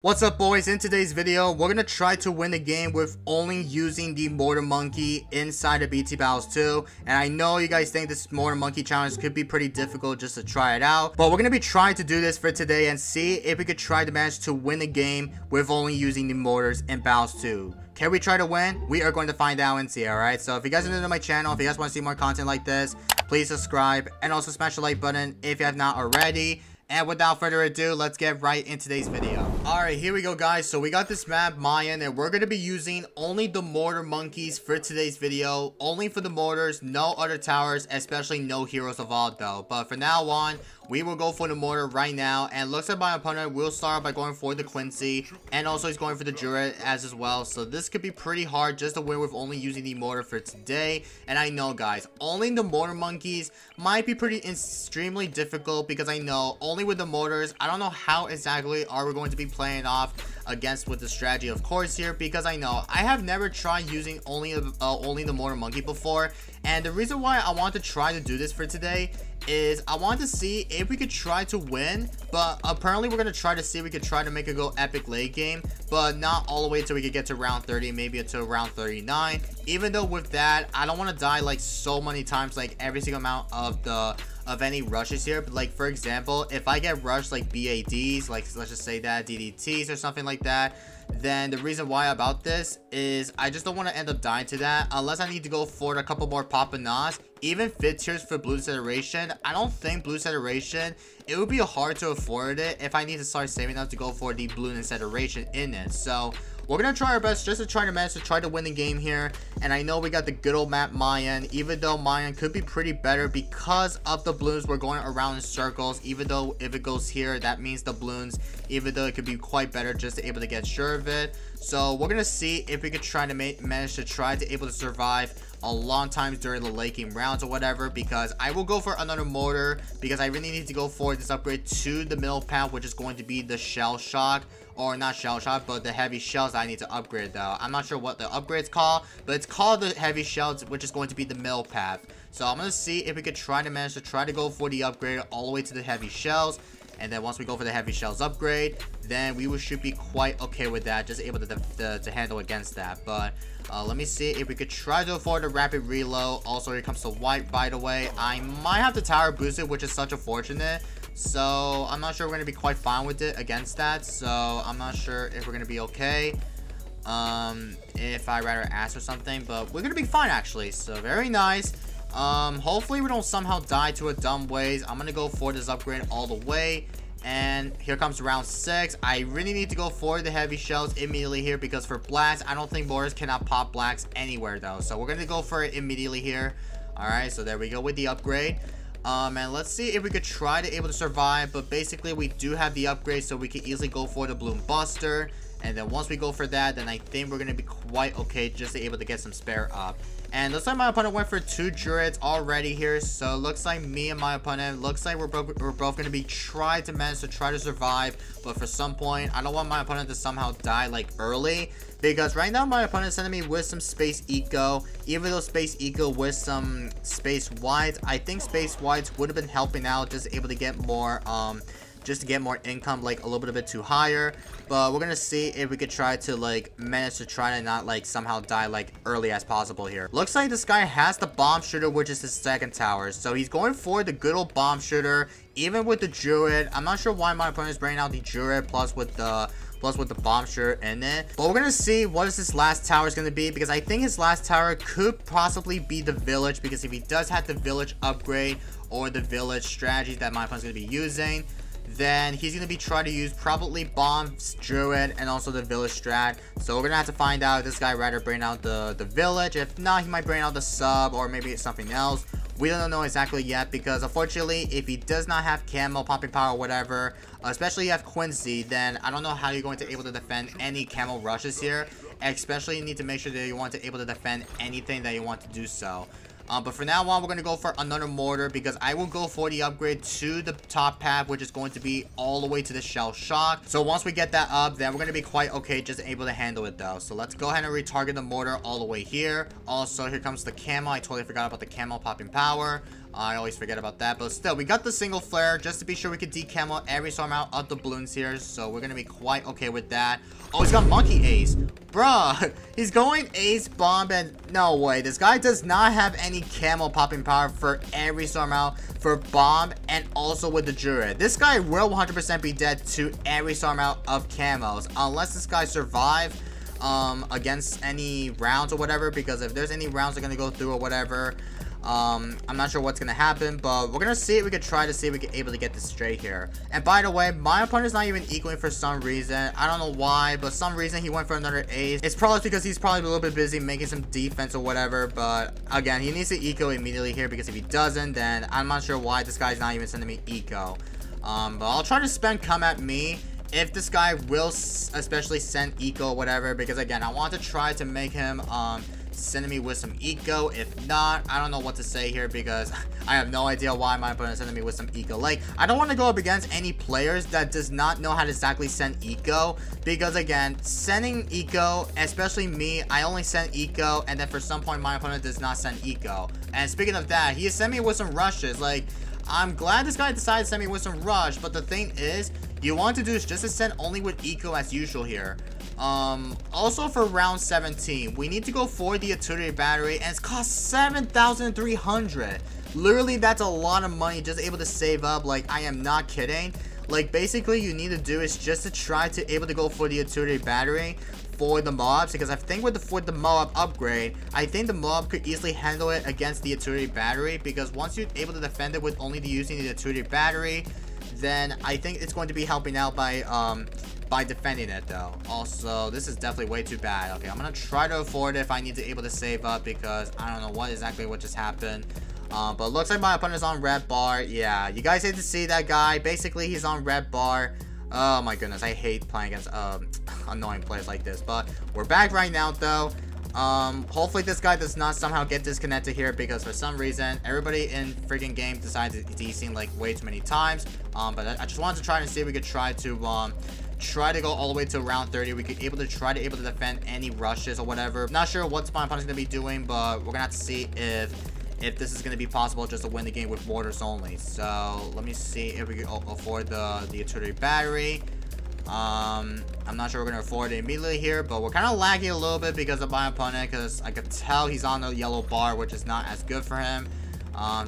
What's up, boys? In today's video, we're gonna try to win the game with only using the Mortar Monkey inside of BT Battles 2. And I know you guys think this Mortar Monkey challenge could be pretty difficult just to try it out, but we're gonna be trying to do this for today and see if we could try to manage to win the game with only using the Mortars in Battles 2. Can we try to win? We are going to find out and see, alright? So if you guys are new to my channel, if you guys want to see more content like this, please subscribe and also smash the like button if you have not already. And without further ado, let's get right into today's video. Alright, here we go, guys. So we got this map, Mayan, and we're going to be using only the Mortar Monkeys for today's video. Only for the Mortars, no other towers, especially no Heroes of All, though. But for now on, we will go for the Mortar right now. And looks like my opponent will start by going for the Quincy. And also he's going for the Druid as well. So this could be pretty hard just to win with only using the Mortar for today. And I know, guys, only the Mortar Monkeys might be pretty extremely difficult because I know only with the Mortars, I don't know how exactly are we going to be playing off against with the strategy, of course, here, because I know I have never tried using only the Mortar Monkey before. And the reason why I want to try to do this for today is I want to see if we could try to win, but apparently we're going to try to see if we could try to make it go epic late game, but not all the way until we could get to round 30, maybe until round 39. Even though with that, I don't want to die like so many times, like every single amount of any rushes here. But like, for example, if I get rushed like BADs, like let's just say that DDTs or something like that, then the reason why about this is I just don't want to end up dying to that unless I need to go for a couple more Papanas. Even 5th tiers for Bloons Federation, I don't think Bloons Federation, it would be hard to afford it if I need to start saving up to go for the Bloons Federation in it. So we're gonna try our best just to try to manage to try to win the game here. And I know we got the good old map Mayan, even though Mayan could be pretty better because of the balloons. We're going around in circles, even though if it goes here, that means the balloons, even though it could be quite better just to able to get sure of it. So we're gonna see if we could try to manage to try to able to survive a long times during the late game rounds or whatever, because I will go for another Mortar because I really need to go for this upgrade to the middle path, which is going to be the Shell Shock, or not Shell Shock, but the heavy shells that I need to upgrade though. I'm not sure what the upgrade's called, but it's called the heavy shells, which is going to be the middle path. So I'm gonna see if we could try to manage to try to go for the upgrade all the way to the heavy shells. And then once we go for the heavy shells upgrade, then we should be quite okay with that, just able to handle against that. But let me see if we could try to afford a rapid reload. Also, here comes the white, by the way. I might have to tower boost it, which is such unfortunate. So I'm not sure we're going to be quite fine with it against that. So I'm not sure if we're going to be okay. If I rather ask or something, but we're going to be fine actually. So very nice. Hopefully we don't somehow die to a dumb ways. I'm gonna go for this upgrade all the way. And here comes round 6. I really need to go for the heavy shells immediately here because for blacks, I don't think Mortars cannot pop blacks anywhere though. So we're gonna go for it immediately here. Alright, so there we go with the upgrade. And let's see if we could try to able to survive, but basically we do have the upgrade, so we can easily go for the Bloom Buster. And then once we go for that, then I think we're gonna be quite okay just to able to get some spare up. And looks like my opponent went for 2 Druids already here. So looks like me and my opponent, looks like we're both going to be trying to manage to try to survive. But for some point, I don't want my opponent to somehow die like early. Because right now my opponent is sending me with some Space Eco. Even though Space Eco with some Space Whites, I think Space Whites would have been helping out just able to get more just to get more income, like a little bit too higher. But we're gonna see if we could try to like manage to try to not like somehow die like early as possible here. Looks like this guy has the bomb shooter, which is his second tower, so he's going for the good old bomb shooter even with the Druid. I'm not sure why my opponent is bringing out the Druid plus with the bomb shooter in it, but we're gonna see what is his last tower is gonna be, because I think his last tower could possibly be the village, because if he does have the village upgrade or the village strategy that my opponent's gonna be using, then he's going to be trying to use probably bomb, Druid, and also the village strat. So we're going to have to find out if this guy rather bring out the village. If not, he might bring out the sub, or maybe it's something else. We don't know exactly yet, because unfortunately, if he does not have camo, popping power, or whatever, especially you have Quincy, then I don't know how you're going to be able to defend any camo rushes here. Especially you need to make sure that you want to be able to defend anything that you want to do so. But for now on, we're going to go for another Mortar, because I will go for the upgrade to the top path, which is going to be all the way to the Shell Shock. So once we get that up, then we're going to be quite okay just able to handle it though. So let's go ahead and retarget the Mortar all the way here. Also, here comes the camo. I totally forgot about the camo popping power. I always forget about that, but still, we got the single flare just to be sure we could decamo every single amount of the balloons here, so we're gonna be quite okay with that. Oh, he's got monkey ace. Bruh, he's going ace, bomb, and no way. This guy does not have any camo popping power for every single amount for bomb and also with the druid. This guy will 100% be dead to every single amount of camos unless this guy survives against any rounds or whatever, because if there's any rounds that are gonna go through or whatever, I'm not sure what's gonna happen, but we're gonna see if we could try to see if we can able to get this straight here. And by the way, my opponent's not even equaling for some reason. I don't know why, but some reason he went for another ace. It's probably because he's probably a little bit busy making some defense or whatever, but again, he needs to eco immediately here, because if he doesn't, then I'm not sure why this guy's not even sending me eco. But I'll try to spend come at me if this guy will especially send eco or whatever, because again, I want to try to make him sending me with some eco. If not, I don't know what to say here, because I have no idea why my opponent is sending me with some eco. Like, I don't want to go up against any players that does not know how to exactly send eco, because again, sending eco, especially me, I only send eco, and then for some point my opponent does not send eco. And speaking of that, he sent me with some rushes. Like, I'm glad this guy decided to send me with some rush, but the thing is, you want to do is just to send only with eco as usual here. Also for round 17, we need to go for the artillery battery, and it's cost 7,300. Literally, that's a lot of money just able to save up. Like, I am not kidding. Like, basically, you need to do is just to try to able to go for the artillery battery for the mobs, because I think with the mob upgrade, I think the mob could easily handle it against the artillery battery, because once you're able to defend it with only using the artillery battery, then I think it's going to be helping out by defending it though. Also, this is definitely way too bad. Okay, I'm gonna try to afford it if I need to able to save up, because I don't know what exactly what just happened. But it looks like my opponent's on red bar. Yeah, you guys hate to see that guy. Basically, he's on red bar. Oh my goodness, I hate playing against annoying players like this. But we're back right now though. Hopefully this guy does not somehow get disconnected here, because for some reason everybody in freaking game decided to desync like way too many times. But I just wanted to try to see if we could try to go all the way to round 30. We could able to defend any rushes or whatever. Not sure what my opponent's gonna be doing, but we're gonna have to see if this is gonna be possible just to win the game with mortars only. So let me see if we can afford the artillery battery. I'm not sure we're gonna afford it immediately here, but we're kind of lagging a little bit because of my opponent, because I could tell he's on the yellow bar, which is not as good for him.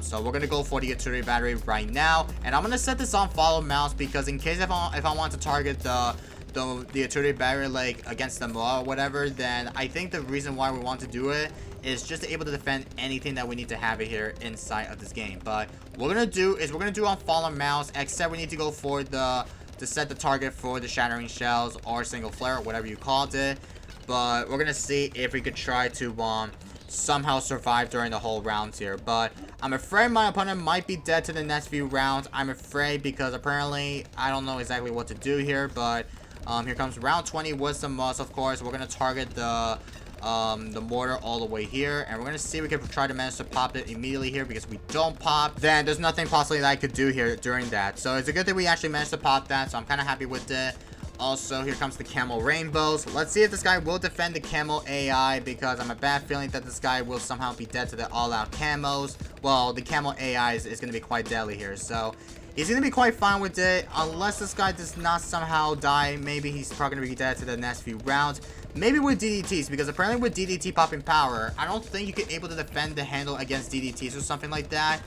So we're gonna go for the artillery battery right now, and I'm gonna set this on follow mouse, because in case if I want to target the artillery battery like against the mob or whatever, then I think the reason why we want to do it is just to able to defend anything that we need to have it here inside of this game. But what we're gonna do is we're gonna do on follow mouse, except we need to go for to set the target for the shattering shells or single flare, whatever you called it. But we're gonna see if we could try to somehow survive during the whole rounds here. But I'm afraid my opponent might be dead to the next few rounds. I'm afraid, because apparently I don't know exactly what to do here. But here comes round 20 with some must. Of course, we're gonna target the mortar all the way here, and we're gonna see if we can try to manage to pop it immediately here, because if we don't pop, then there's nothing possibly that I could do here during that. So it's a good thing we actually managed to pop that, so I'm kind of happy with it. Also, here comes the camo rainbows. Let's see if this guy will defend the camo AI, because I'm a bad feeling that this guy will somehow be dead to the all-out camos. Well, the camo AI is going to be quite deadly here, so he's going to be quite fine with it, unless this guy does not somehow die. Maybe he's probably going to be dead to the next few rounds. Maybe with DDTs, because apparently with DDT popping power, I don't think you can able to defend the handle against DDTs or something like that.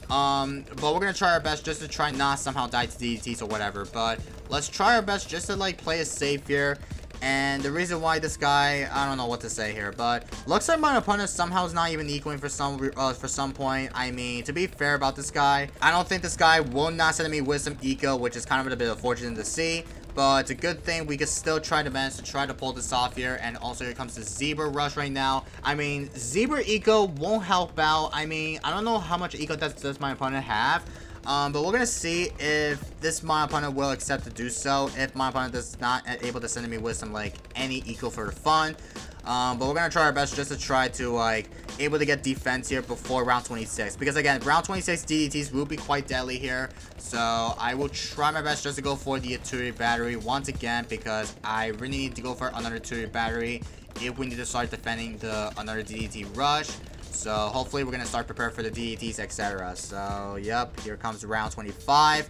But we're gonna try our best just to try not somehow die to DDTs or whatever. But let's try our best just to like play it safe here. And the reason why this guy, I don't know what to say here, but looks like my opponent somehow is not even equaling for some point. I mean, to be fair about this guy, I don't think this guy will not send me with some eco, which is kind of a bit unfortunate to see. But it's a good thing we can still try to manage to try to pull this off here. And also here comes the Zebra Rush right now. I mean, Zebra Eco won't help out. I mean, I don't know how much Eco does my opponent have. But we're going to see if my opponent will accept to do so. If my opponent is not able to send me with some, like, any Eco for fun. But we're going to try our best just to try to, like, able to get defense here before round 26. Because, again, round 26 DDTs will be quite deadly here. So, I will try my best just to go for the artillery battery once again. Because I really need to go for another artillery battery if we need to start defending another DDT rush. So hopefully we're gonna start preparing for the DDTs, etc. So yep, here comes round 25.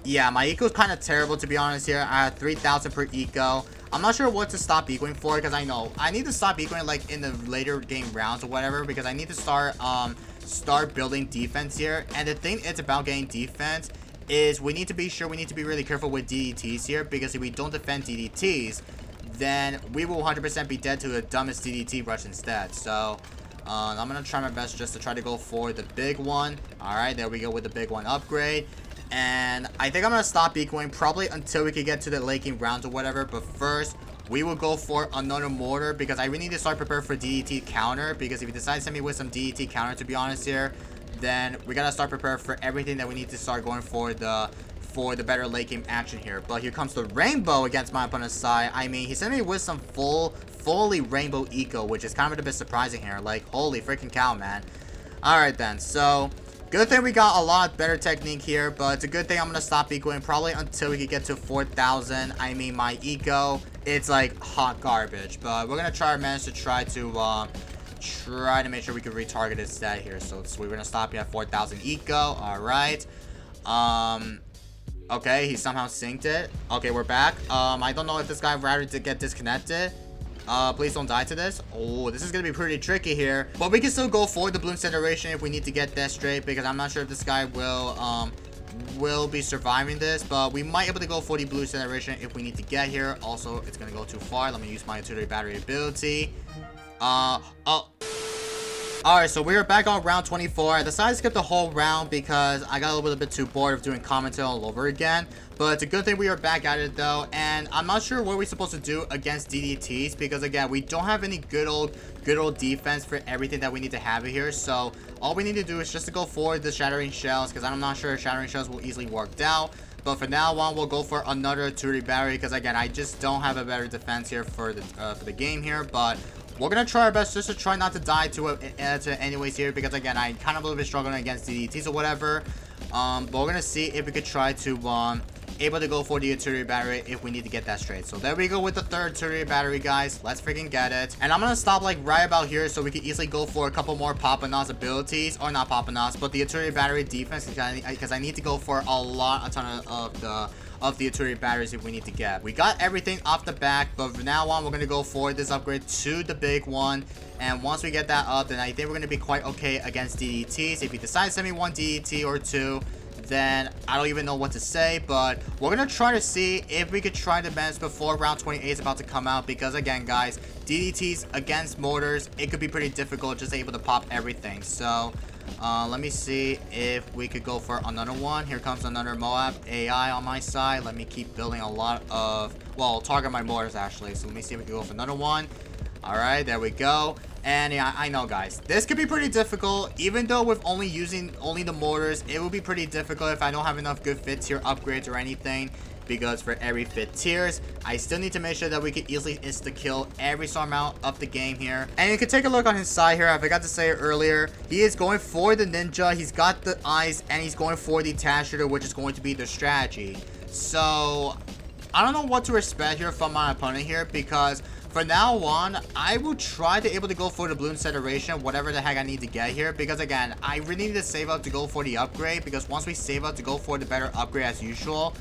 Yeah, my eco is kind of terrible, to be honest. Here I have 3,000 per eco. I'm not sure what to stop ecoing for, because I know I need to stop ecoing like in the later game rounds or whatever, because I need to start building defense here. And the thing is about getting defense is we need to be really careful with DDTs here, because if we don't defend DDTs, then we will 100% be dead to the dumbest DDT rush instead. So I'm gonna try my best just to try to go for the big one. All right, there we go with the big one upgrade. And I think I'm gonna stop ecoing probably until we can get to the late game rounds or whatever. But first, we will go for another mortar, because I really need to start preparing for DDT counter, because if he decides to send me with some DDT counter, to be honest here, then we gotta start preparing for everything that we need to start going for the better late game action here. But here comes the rainbow against my opponent's side. I mean, he sent me with some fully rainbow eco, which is kind of a bit surprising here. Like, holy freaking cow, man. Alright then, so good thing we got a lot better technique here, but it's a good thing I'm gonna stop ecoing probably until we can get to 4,000. I mean, my eco, it's like hot garbage, but we're gonna try our best to try to make sure we can retarget his stat here. So we're gonna stop you at 4,000 eco. All right. Okay, he somehow synced it. Okay, we're back. I don't know if this guy rather to get disconnected. Please don't die to this. Oh, this is gonna be pretty tricky here, but we can still go for the Bloons generation if we need to get that straight, because I'm not sure if this guy will be surviving this, but we might be able to go for the Bloons generation if we need to get here. Also, it's gonna go too far. Let me use my utility battery ability. Alright, so we are back on round 24. I decided to skip the whole round because I got a little bit too bored of doing commentary all over again. But it's a good thing we are back at it though. And I'm not sure what we're supposed to do against DDTs, because again, we don't have any good old defense for everything that we need to have here. So all we need to do is just to go for the shattering shells, because I'm not sure if shattering shells will easily work out. But for now on, we'll go for another utility battery, because again, I just don't have a better defense here for the game here. But we're gonna try our best just to try not to die to it anyways here, because again, I kind of a little bit struggling against DDTs or whatever. But we're gonna see if we could try to able to go for the utility battery if we need to get that straight. So there we go with the third utility battery, guys. Let's freaking get it. And I'm gonna stop like right about here so we can easily go for a couple more Papanos abilities, or not Papanos, but the utility battery defense, because I need to go for a ton of the utility batteries if we need to get. We got everything off the back, but from now on, we're going to go for this upgrade to the big one. And once we get that up, then I think we're going to be quite okay against DDTs. If he decides to send me one DDT or two, then I don't even know what to say. But we're going to try to see if we could try to advance before round 28 is about to come out. Because again, guys, DDTs against mortars, it could be pretty difficult just able to pop everything. So let me see if we could go for another one. Here comes another Moab AI on my side. Let me keep building a lot of, well, target my mortars actually. So let me see if we can go for another one. All right, there we go. And yeah, I know, guys, this could be pretty difficult. Even though with using only the mortars, it will be pretty difficult if I don't have enough good fit tier upgrades or anything. Because for every fit tiers, I still need to make sure that we can easily insta-kill every single amount of the game here. And you can take a look on his side here. I forgot to say it earlier. He is going for the ninja. He's got the eyes, and he's going for the attach shooter, which is going to be the strategy. So I don't know what to expect here from my opponent here, because for now on, I will try to able to go for the Bloons Federation, whatever the heck I need to get here. Because again, I really need to save up to go for the upgrade, because once we save up to go for the better upgrade as usual,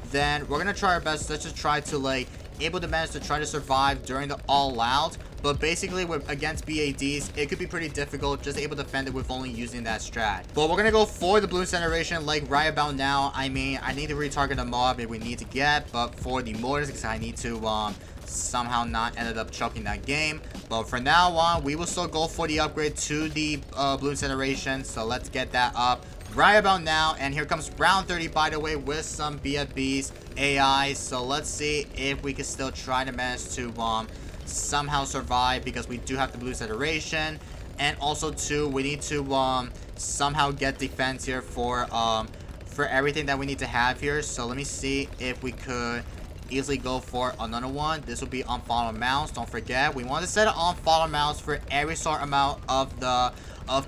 then we're gonna try our best. Let's just try to like able to manage to try to survive during the all out. But basically with against BADs, it could be pretty difficult just able to defend it with only using that strat. But we're gonna go for the Bloons generation like right about now. I mean, I need to retarget the mob if we need to get, but for the mortars, because I need to somehow not ended up choking that game. But for now on, we will still go for the upgrade to the Bloons generation. So let's get that up right about now. And here comes round 30, by the way, with some BFBs AI. So let's see if we can still try to manage to somehow survive, because we do have the Bloons Federation. And also too, we need to somehow get defense here for everything that we need to have here. So let me see if we could easily go for another one. This will be on follow mouse. Don't forget, we want to set it on follow mouse for every sort amount of the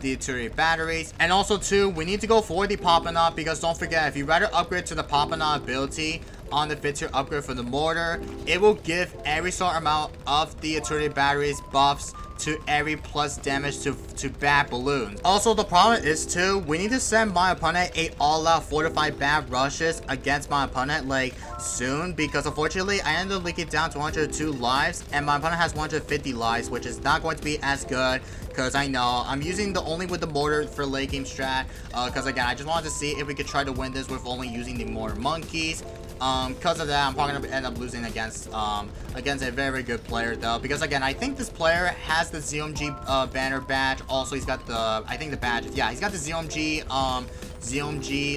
utility batteries. And also too, we need to go for the Papanot, because don't forget, if you rather upgrade to the Papanot ability on the fit tier upgrade for the mortar, it will give every sort amount of the utility batteries buffs to every plus damage to bat balloons. Also, the problem is too, we need to send my opponent a all-out fortified bat rushes against my opponent like soon, because unfortunately I ended up leaking down to 102 lives and my opponent has 150 lives, which is not going to be as good. Because I know I'm using the only with the mortar for late game strat. Because again, I just wanted to see if we could try to win this with only using the mortar monkeys. Because of that, I'm probably gonna end up losing against a very good player though. Because again, I think this player has the ZOMG banner badge. Also, he's got the the badges. Yeah, he's got the ZOMG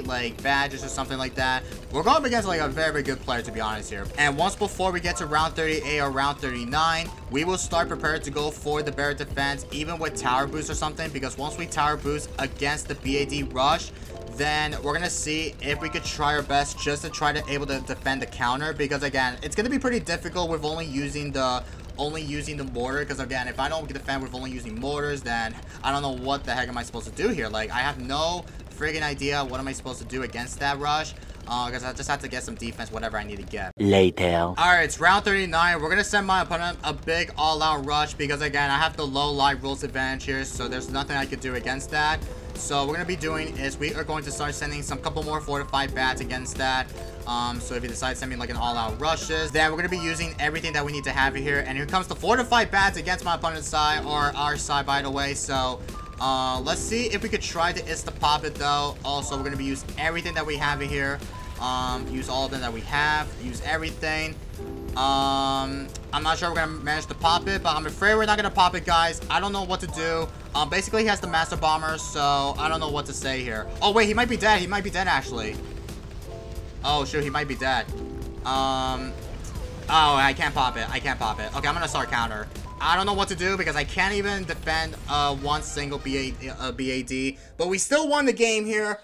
like badges or something like that. We're going up against like a very good player, to be honest here. And once before we get to round 38 or round 39, we will start prepared to go for the barrier defense, even with tower boost or something, because once we tower boost against the BAD rush, then we're gonna see if we could try our best just to try to able to defend the counter. Because again, it's gonna be pretty difficult with only using the mortar. Because again, if I don't defend with only using mortars, then I don't know what the heck am I supposed to do here. Like, I have no friggin' idea what am I supposed to do against that rush. Because I just have to get some defense, whatever I need to get. Later. Alright, it's round 39. We're going to send my opponent a big all-out rush. Because again, I have the low life rules advantage here. So there's nothing I could do against that. So what we're going to be doing is we are going to start sending some couple more fortified bats against that. So if you decide to send me like an all-out rushes, then we're going to be using everything that we need to have here. And here comes the fortified bats against my opponent's side, or our side, by the way. So let's see if we could try to insta-pop it though. Also, we're going to be using everything that we have here. Use all of them that we have. Use everything. I'm not sure we're going to manage to pop it, but I'm afraid we're not going to pop it, guys. I don't know what to do. Basically, he has the Master Bomber, so I don't know what to say here. Oh, wait, he might be dead. He might be dead, actually. Oh, shoot, he might be dead. Oh, I can't pop it. I can't pop it. Okay, I'm going to start counter. I don't know what to do because I can't even defend one single BAD. But we still won the game here.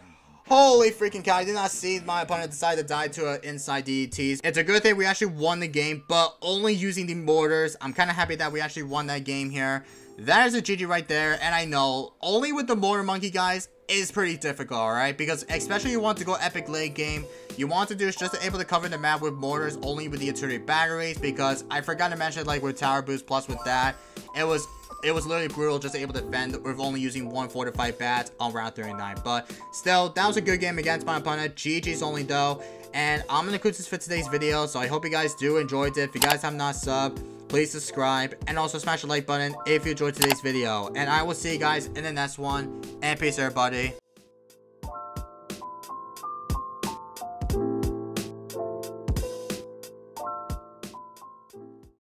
Holy freaking cow, I did not see my opponent decide to die to an inside DDTs. It's a good thing we actually won the game, but only using the mortars. I'm kind of happy that we actually won that game here. That is a GG right there, and I know, only with the mortar monkey, guys, is pretty difficult, alright? Because especially you want to go epic late game, you want to do is just able to cover the map with mortars, only with the artillery batteries, because I forgot to mention, like, with tower boost plus with that, it was literally brutal just able to defend with only using one fortified bat on round 39. But still, that was a good game against my opponent. GG's only though. And I'm going to conclude this for today's video. So I hope you guys do enjoyed it. If you guys have not subbed, please subscribe. And also smash the like button if you enjoyed today's video. And I will see you guys in the next one. And peace, everybody.